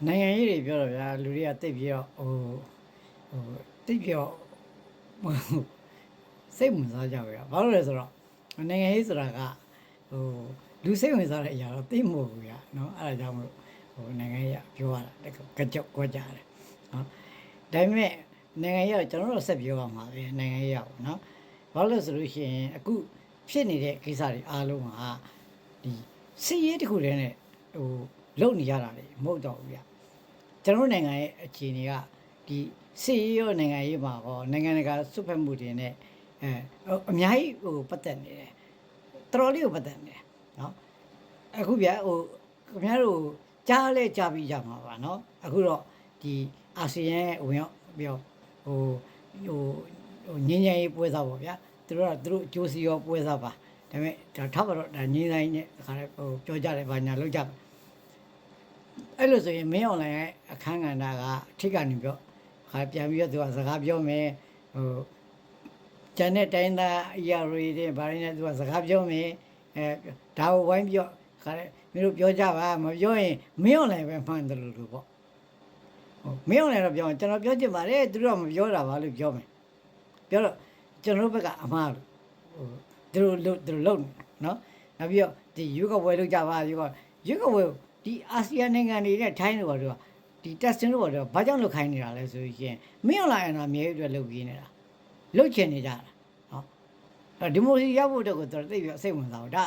နိုင်ငံရေးတွေပြောတော့ဗျာလူတွေကတိတ်ပြီးတော့တိတ်ပြီးတော့စိတ်ဝင်စားကြဗျာဘာလို့လဲဆိုတော့နိုင်ငံရေးဆိုတာကလူစိတ်ဝင်စားတဲ့အရာတော့သိမဟုတ်ဘူးဗျာနော်အဲ့ဒါကြောင့်မလို့နိုင်ငံရေးပြောရတာကြောက်ကြွကြတယ်နော်ဒါပေမဲ့နိုင်ငံရေးကကျွန်တော်တို့ဆက်ပြောရမှာပဲနိုင်ငံရေးရပါနော်ဘာလို့လဲဆိုလို့ရှိရင်အခုဖြစ်နေတဲ့ကိစ္စတွေအားလုံးကဒီစစ်ရေးတစ်ခုတည်းနဲ့လုံနေရတာလေမဟုတ်တော့ဘူးဗျကျွန်တော်နိုင်ငံရဲ့အခြေအနေကဒီစစ်ရေးရောနိုင်ငံရေးမှာဟောနိုင်ငံတကာစွတ်ဖက်မှုတွေနဲ့အများကြီးပတ်သက်နေတယ်တော်တော်လေးကိုပတ်သက်နေတယ်နော်အခုဗျခင်ဗျားတို့ကြားလဲကြားပြီးကြမှာပါနော်အခုတော့ဒီအာဆီယံရဲ့ဝင်ရောက်ပြီးငင်းငယ်ရေးပွဲစားပေါ့ဗျာသူတို့အကျိုးစီရောပွဲစားပါဒါပေမဲ့ဒါထောက်ပါတော့ဒါငင်းတိုင်းနဲ့ခါလဲပြောကြတယ်ဘာညာလောက်ကြပါအဲ့လိုဆိုရင်မင်းအွန်လိုင်းရဲ့အခန်းကဏ္ဍကအထစ်ကနေပြောခါပြန်ပြီးတော့သူကစကားပြောမယ်ကျန်တဲ့တိုင်းသားအရာတွေတဲ့ဘာတွေနဲ့သူကစကားပြောမယ်ဒါကိုဝိုင်းပြောခါလဲမင်းတို့ပြောကြပါမပြောရင်မင်းအွန်လိုင်းပဲမှန်တယ်လို့ပေါ့မင်းအွန်လိုင်းတော့ပြောကျွန်တော်ပြောချင်ပါတယ်သူတို့ကမပြောတာပါလို့ပြောမယ်ပြောတော့ကျွန်တော်ဘက်ကအမှားလို့သူတို့လုံနော်နောက်ပြီးတော့ဒီယူကဝယ်လို့ကြပါယူကဝယ်ဒီအာဆီယံနိုင်ငံတွေနဲ့ထိုင်းတွေကတော့ဒီ testing တွေကတော့ဘာကြောင့်လုပ်ခိုင်းနေတာလဲဆိုရင်မင်းအွန်လိုင်းအနာမြေအတွက်လုပ်ပြီးနေတာလုပ်ချင်နေကြတာနော်ဒီမိုစီရောက်ဖို့အတွက်ကိုတော်တော်သိပြီးစိတ်ဝင်စားတော့ဒါ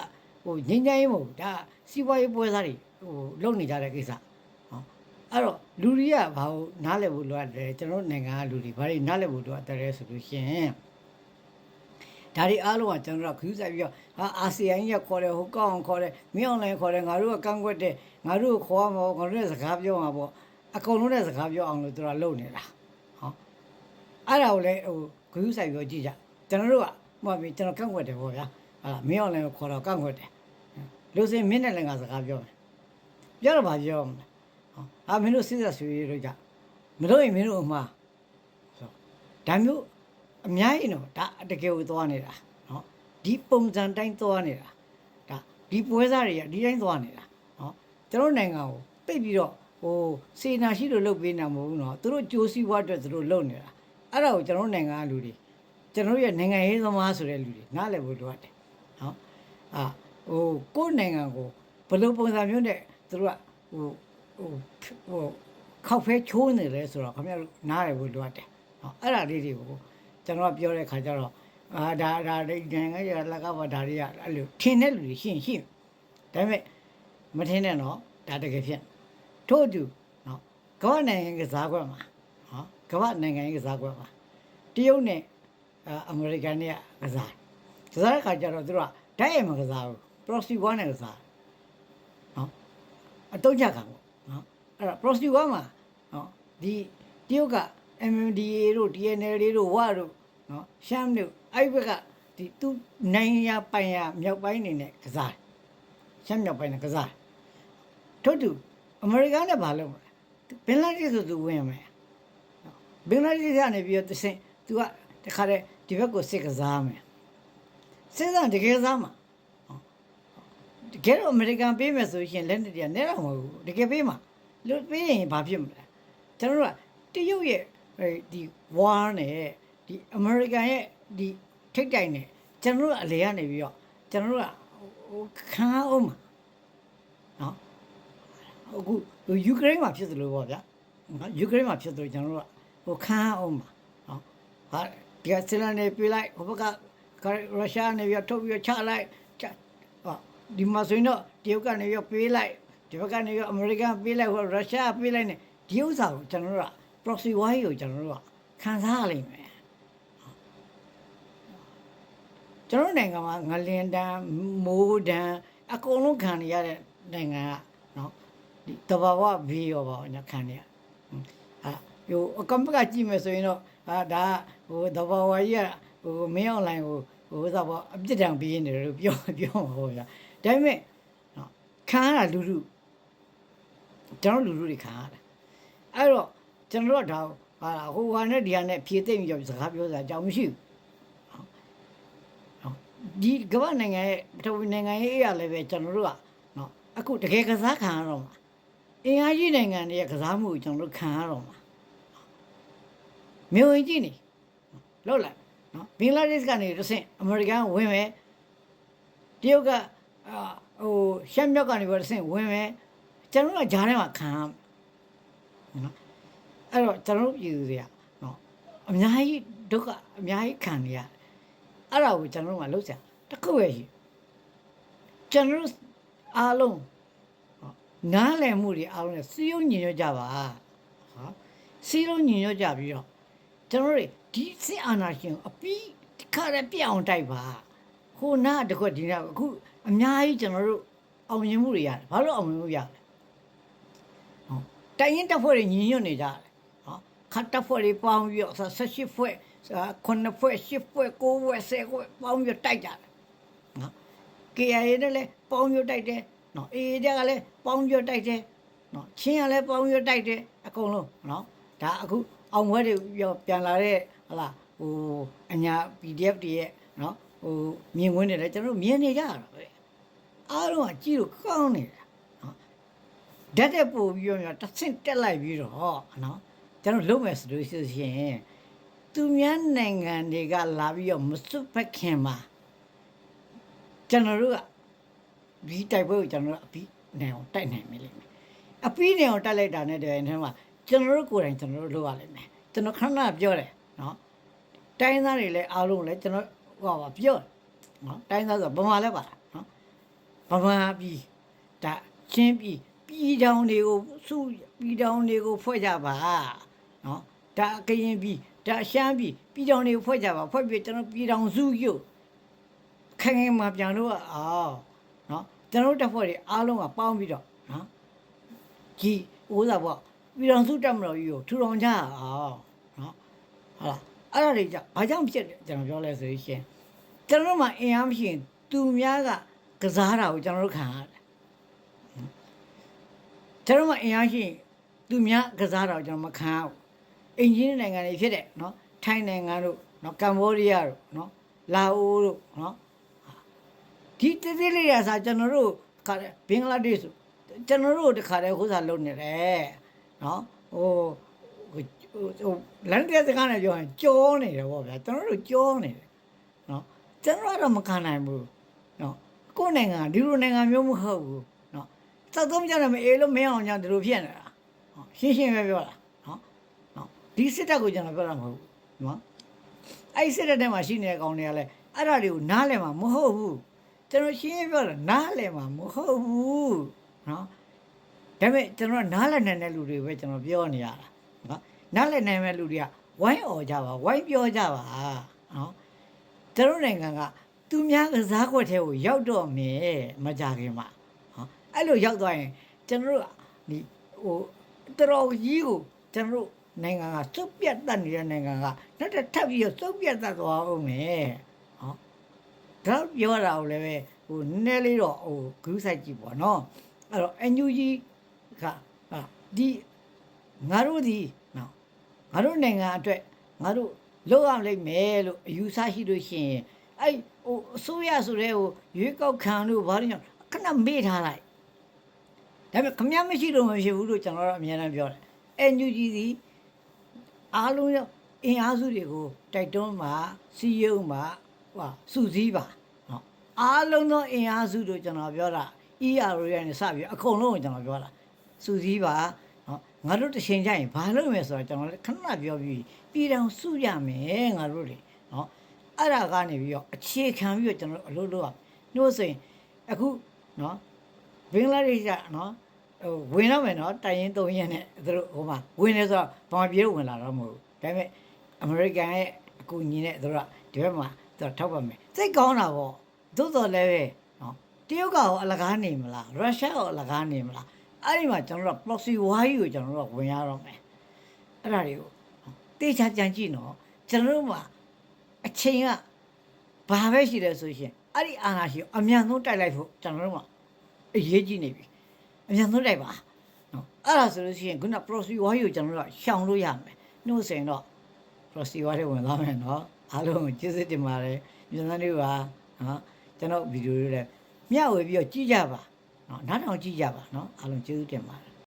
ငင်းငယ်ရေးမဟုတ်ဒါစီးပွားရေးပွဲစားတွေလုပ်နေကြတဲ့ကိစ္စနော်အဲ့တော့လူတွေကဘာလို့နားလည်ဖို့လိုအပ်တယ်ကျွန်တော်နိုင်ငံကလူတွေဘာတွေနားလည်ဖို့လိုအပ်တယ်ဆိုလို့ရှိရင်ဒါတွေအားလုံးကကျွန်တော်တို့ခူးဆိုင်ပြီးတော့အာဆီယံကြီးခေါ်တယ်ဟိုကောက်အောင်ခေါ်တယ်မင်းအွန်လိုင်းခေါ်တယ်ငါတို့ကကန့်ကွက်တယ်ငါတို့ကိုခေါ်မှာငါတို့နဲ့စကားပြောမှာပေါ့အကုန်လုံးနဲ့စကားပြောအောင်လို့သူကလုပ်နေတာဟောအဲ့ဒါကိုလည်းခူးဆိုင်ပြောကြည့်ကြကျွန်တော်တို့ကမှတ်ပြီးကျွန်တော်ကန့်ကွက်တယ်ပေါ့ဗျာမင်းအွန်လိုင်းကိုခေါ်တော့ကန့်ကွက်တယ်လူစင်မင်းနဲ့လည်းငါစကားပြောမယ်ပြောတော့ဗာပြောမှာမင်းတို့စစ်သက်ဆွေးလို့ကြမလို့ရင်မင်းတို့အမှားဆိုဒါမျိုးအများကြီးနော်ဒါတကယ်ကိုသွားနေတာနော်ဒီပုံစံတိုင်းသွားနေတာဒါဒီပွဲစားတွေကဒီတိုင်းသွားနေတာနော်ကျွန်တော်နိုင်ငံကိုတိတ်ပြီးတော့စေနာရှိလို့လုပ်ပေးနေတာမဟုတ်ဘူးနော်သူတို့ကြိုးစည်းဝါးအတွက်သူတို့လုပ်နေတာအဲ့ဒါကိုကျွန်တော်နိုင်ငံကလူတွေကျွန်တော်ရဲ့နိုင်ငံရေးသမားဆိုတဲ့လူတွေနားလည်ဖို့လိုအပ်တယ်နော်ကိုယ့်နိုင်ငံကိုဘယ်လိုပုံစံမျိုးနဲ့သူတို့ကခောက်ဖဲချိုးနေတယ်ဆိုတော့ခင်ဗျားတို့နားရဖို့လိုအပ်တယ်ဟောအဲ့ဒါလေးတွေကိုကျွန်တော်ကပြောတဲ့ခါကျတော့ဒါနိုင်ငံရလက်ကပါဒါတွေကအဲ့လိုထင်တဲ့လူတွေရှိဒါပေမဲ့မထင်နဲ့တော့ဒါတကယ်ဖြစ်ထို့အတူနော်ကမ္ဘာနိုင်ငံကစားကွက်မှာနော်ကမ္ဘာနိုင်ငံကစားကွက်မှာတရုတ်နဲ့အမေရိကန်နဲ့ကစားတဲ့ခါကျတော့သူတို့ကဓာတ်ရိုက်မကစားဘူး proxy war နဲ့ကစားနော်အတုံးချခံပေါ့နော်အဲ့တော့ proxy war မှာနော်ဒီတရုတ်က MMDA တို့ DNL တို့ဝါတို့နော်ရှမ်းတို့အဲ့ဘက်ကဒီသူနိုင်ငံပိုင်ရမြောက်ပိုင်းနေနဲ့ကစားရှမ်းမြောက်ပိုင်းနဲ့ကစားထို့တူအမေရိကန်နဲ့ဘာလုပ်မလဲဘင်္ဂလားဒေ့ရှ်ဆိုသူဝင်ရမယ်ဘင်္ဂလားဒေ့ရှ်ကနေပြီးတော့သူကတခါတည်းဒီဘက်ကိုစစ်ကစားမယ်စစ်စားတကယ်စားမှာတကယ်တော့အမေရိကန်ပေးမယ်ဆိုရင်လက်နက်တွေကနဲတော့မဟုတ်ဘူးတကယ်ပေးမှာလို့ပေးရင်ဘာဖြစ်မလဲကျွန်တော်တို့ကတရုတ်ရဲ့ဒီဝါးနဲ့ဒီအမေရိကန်ရဲ့ဒီထိတ်တိုင်နဲ့ကျွန်တော်တို့အလေကနေပြီးတော့ကျွန်တော်တို့ကခံအောင်မှာနော်အခုယူကရိန်းမှာဖြစ်သလိုပေါ့ဗျာနော်ယူကရိန်းမှာဖြစ်သလိုကျွန်တော်တို့ကခံအောင်မှာနော်ဟာဒီကစလန်နေပြလိုက်ဟိုဘက်ကရုရှားနေပြီးထုတ်ပြီးချလိုက်ဒီမှာဆိုရင်တော့တရုတ်ကနေပြီးပေးလိုက်ဒီဘက်ကနေပြီးအမေရိကန်ပေးလိုက်ဟိုရုရှားပေးလိုက်နဲ့ဒီဥစ္စာကိုကျွန်တော်တို့က proxy war ကိုကျွန်တော်တို့ကခံစားရလိမ့်မယ်ကျွန်တော်နိုင်ငံမှာငလင်တန်းမိုးတန်းအကုန်လုံးခံနေရတဲ့နိုင်ငံကနော်ဒီတဘာဝဘေးရောပါညခံနေရအကမ္ဘာကကြည့်မယ်ဆိုရင်တော့ဒါတဘာဝကြီးကမင်းအွန်လိုင်းကိုသာပေါ့အပြစ်ဒဏ်ပေးနေတယ်လို့ပြောမှာပေါ့ဗျာဒါပေမဲ့နော်ခံရတာလူကျွန်တော်လူတွေခံရတယ်အဲ့တော့ကျွန်တော်တို့ကဒါဟိုဟာနဲ့ဒီဟာနဲ့ဖြည့်သိမ့်ပြီးတော့စကားပြောစရာအကြောင်းမရှိဘူးဒီကမ္ဘာနိုင်ငံရဲ့ပထဝီနိုင်ငံရဲ့အရာလည်းပဲကျွန်တော်တို့ကနော်အခုတကယ်ကစားခံရတော့မှာအင်အားကြီး ပြည်နိုင်ငံရဲ့ကစားမှုကိုကျွန်တော်တို့ခံရတော့မှာမြို့ဝင်ကြည့်နေလို့လားနော်ဘင်္ဂလားဒေ့ရှ်ကနေတစ်ဆင့်အမေရိကန်ဝင်မယ်တရုတ်ကဟိုရှမ်းမြောက်ကနေပြီးတစ်ဆင့်ဝင်မယ်ကျွန်တော်တို့ကဂျားထဲမှာခံရနော်အဲ့တော့ကျွန်တော်တို့ပြည်သူတွေကနော်အများကြီးဒုက္ခအများကြီးခံနေရအဲ့ဒါကိုကျွန်တော်တို့ကလှုပ်ရှားတစ်ခုပဲရှိကျွန်တော်တို့အားလုံးနားလည်မှုတွေအားလုံးနဲ့စီးရုံညီညွတ်ကြပါဟာစီးရုံညီညွတ်ကြပြီးတော့ကျွန်တော်တို့ဒီစစ်အာဏာရှင်အပြီးတခါတည်းပြအောင်တိုက်ပါဟိုနာတခွက်ဒီနာအခုအများကြီးကျွန်တော်တို့အောင်မြင်မှုတွေရတယ်ဘာလို့အောင်မြင်မှုရလဲတိုင်းရင်တပ်ဖွဲ့တွေညီညွတ်နေကြတယ်ခတ်တပ်ဖွဲ့တွေပေါင်းပြီးတော့18ဖွဲ့9ဖွဲ့10ဖွဲ့9ဖွဲ့10ဖွဲ့ပေါင်းပြီးတိုက်ကြတယ်နော် KIA နဲ့လည်းပေါင်းပြီးတိုက်တယ်နော် AA ကလည်းပေါင်းပြီးတိုက်တယ်နော်ချင်းကလည်းပေါင်းပြီးတိုက်တယ်အကုန်လုံးနော်ဒါအခုအောင်ဘွဲတွေပြန်လာတဲ့ဟလာဟိုအညာ PDF တွေရဲ့နော်ဟိုမြင်ကွင်းတွေလည်းကျွန်တော်တို့မြင်နေကြရတာပဲအားလုံးကကြည့်လို့ကောင်းနေတာနော်ဓာတ်တဲ့ပို့ပြီးတော့တစ်ဆင့်တက်လိုက်ပြီးတော့နော်ကျွန်တော်လုံးမယ်ဆိုလို့ရှိရင်သူများနိုင်ငံတွေကလာပြီးတော့မစွတ်ဖက်ခင်မှာကျွန်တော်တို့ကဒီတိုက်ပွဲကိုကျွန်တော်တို့အပြီးနိုင်အောင်တိုက်နိုင်မယ်လေအပြီးနိုင်အောင်တိုက်လိုက်တာနဲ့တည်းထဲမှာကျွန်တော်တို့ကိုယ်တိုင်ကျွန်တော်တို့လုပ်ရလိမ့်မယ်ကျွန်တော်ခဏပြောတယ်နော်တိုင်းသားတွေလည်းအားလုံးလည်းကျွန်တော်ဟောပါပြောနော်တိုင်းသားဆိုဗမာလည်းပါနော်ဗမာပြည်ဒါချင်းပြည်တောင်တွေကိုစုပြည်တောင်တွေကိုဖွဲ့ကြပါနော်ဒါကရင်ပြည်ဒါရှမ်းပြည်တောင်တွေကိုဖွဲ့ကြပါဖွဲ့ပြီးကျွန်တော်ပြည်တောင်စုရုပ်ခိုင်ခိုင်မှာပြန်လို့အောင်နော်ကျွန်တော်တက်ဖွဲ့တွေအားလုံးကပေါင်းပြီးတော့နော်ကြီးဥစားပေါ့ပြည်တော်စုတက်မလို့ကြီးကိုထူထောင်ကြအောင်နော်ဟုတ်လားအဲ့ဒါတွေကြောင့်ဘာကြောင့်ဖြစ်တယ်ကျွန်တော်ပြောလဲဆိုရင်ကျွန်တော်မှအင်အားမရှိရင်သူများကစားတာကိုကျွန်တော်တို့ခံရတယ်ကျွန်တော်မှအင်အားရှိရင်သူများကစားတာကိုကျွန်တော်မခံရဘူးအင်ဂျင်နိုင်ငံတွေဖြစ်တဲ့နော်ထိုင်းနိုင်ငံတို့နော်ကမ္ဘောဒီးယားတို့နော်လာအိုတို့နော်ဒီတသေးလေးရစားကျွန်တော်တို့ခါဘင်္ဂလားဒေ့ရှ်ကျွန်တော်တို့တခါတည်းဟိုစားလုပ်နေတယ်နော်ဟိုလန်တဲ့စကားနဲ့ပြောရင်ကြောနေတယ်ပေါ့ဗျာကျွန်တော်တို့ကြောနေတယ်နော်ကျွန်တော်တော့မခံနိုင်ဘူးနော်ကိုယ်နိုင်ငံဒီလိုနိုင်ငံမျိုးမဟုတ်ဘူးနော်သောက်သုံးကြတယ်မအေးလို့မင်းအောင်ညာဒီလိုဖြစ်နေတာရှင်းရှင်းပဲပြောတာနော်ဒီစစ်တပ်ကိုကျွန်တော်ပြောတာမဟုတ်ဘူးနော်အဲ့စစ်တပ်ထဲမှာရှိနေတဲ့ကောင်တွေကလည်းအဲ့ဒါတွေကိုနားလည်မှာမဟုတ်ဘူးကျွန်တော်ရှင်းရှင်းပြောတာနားလည်မှာမဟုတ်ဘူးနော်ဒါပေမဲ့ကျွန်တော်နားလည်နိုင်တဲ့လူတွေပဲကျွန်တော်ပြောနေရတာနော်နားလည်နိုင်မဲ့လူတွေကဝိုင်းអော်ကြပါဝိုင်းပြောကြပါနော်ကျွန်တော်နိုင်ငံကသူများကစားခွက်ထဲကိုရောက်တော့မယ်မကြခင်မှာနော်အဲ့လိုရောက်သွားရင်ကျွန်တော်တို့ဒီဟိုတော်ကြီးကိုကျွန်တော်တို့နိုင်ငံကစုပ်ပြတ်တတ်နေတဲ့နိုင်ငံကနောက်ထပ်ပြီးတော့စုပ်ပြတ်တတ်သွားအောင်မယ်နော်ဒါပြောတာကိုလည်းပဲဟိုနည်းနည်းလေးတော့ဟိုဂရုစိုက်ကြည့်ပေါ့နော်အဲ့တော့ NUG ကဒီငါတို့ဒီနော်ငါတို့နိုင်ငံအတွက်ငါတို့လုပ်ရလိမ့်မယ်လို့အယူဆရှိလို့ရှိရင်အဲ့ဟိုအစိုးရဆိုတဲ့ဟိုရွေးကောက်ခံလို့ဘာလို့ညခဏမေ့ထားလိုက်ဒါပေမဲ့ခမရမရှိလို့မဖြစ်ဘူးလို့ကျွန်တော်တို့အများအားပြောတယ် NUG ဒီအားလုံးအင်အားစုတွေကိုတိုက်တွန်းပါစီယုံပါဟိုစုစည်းပါနော်အားလုံးသောအင်အားစုတို့ကျွန်တော်ပြောတာ ERO ရနေစပြီးအကုန်လုံးကိုကျွန်တော်ပြောတာစုစည်းပါနော်ငါတို့တစ်ချိန်ကျရင်ဘာလုပ်မယ်ဆိုတော့ကျွန်တော်ခဏပြောပြီးပြည်တော်စုရမယ်ငါတို့တွေနော်အဲ့ဒါကနေပြီးတော့အခြေခံပြီးတော့ကျွန်တော်အလုပ်လုပ်ရနှိုးဆိုရင်အခုနော်ဘင်္ဂလားဒေ့ရှ်ကနော်ဟိုဝင်တော့မယ်နော်တိုင်ရင်3ရက်နဲ့သူတို့ဟိုမှာဝင်နေဆိုတော့ဘာပြေဝင်လာတော့မဟုတ်ဘူးဒါပေမဲ့အမေရိကန်ရဲ့အကူအညီနဲ့သူတို့ကဒီဘက်မှာသူထောက်ပါမယ်စိတ်ကောင်းတာပေါ့သို့တော်လည်းပဲနော်တရုတ်ကရောအလကားနေမလားရုရှားရောအလကားနေမလားအဲ့ဒီမှာကျွန်တော်တို့ proxy war ကြီးကိုကျွန်တော်တို့ဝင်ရတော့မယ်အဲ့ဒါတွေကိုတေချာကြံကြည့်နော်ကျွန်တော်တို့မှာအချိန်ကဘာပဲရှိတယ်ဆိုရှင်အဲ့ဒီအာဏာရှင်အမြန်ဆုံးတိုက်လိုက်ဖို့ကျွန်တော်တို့မှာအရေးကြီးနေပြီအမြန်ဆုံးတိုက်ပါနော်အဲ့ဒါဆိုလို့ရှိရင်ခုန proxy war ကြီးကိုကျွန်တော်တို့ကရှောင်လို့ရမယ်နှို့ဆိုရင်တော့ proxy war တွေဝင်လာမယ်နော်အားလုံးကိုကျေးဇူးတင်ပါတယ်မြန်စမ်းလေးပါနော်ကျွန်တော်ဗီဒီယိုလေးလည်းမျှဝေပြီးတော့ကြည့်ကြပါနော်နားထောင်ကြည့်ကြပါနော်အားလုံးကျေးဇူးတင်ပါတယ်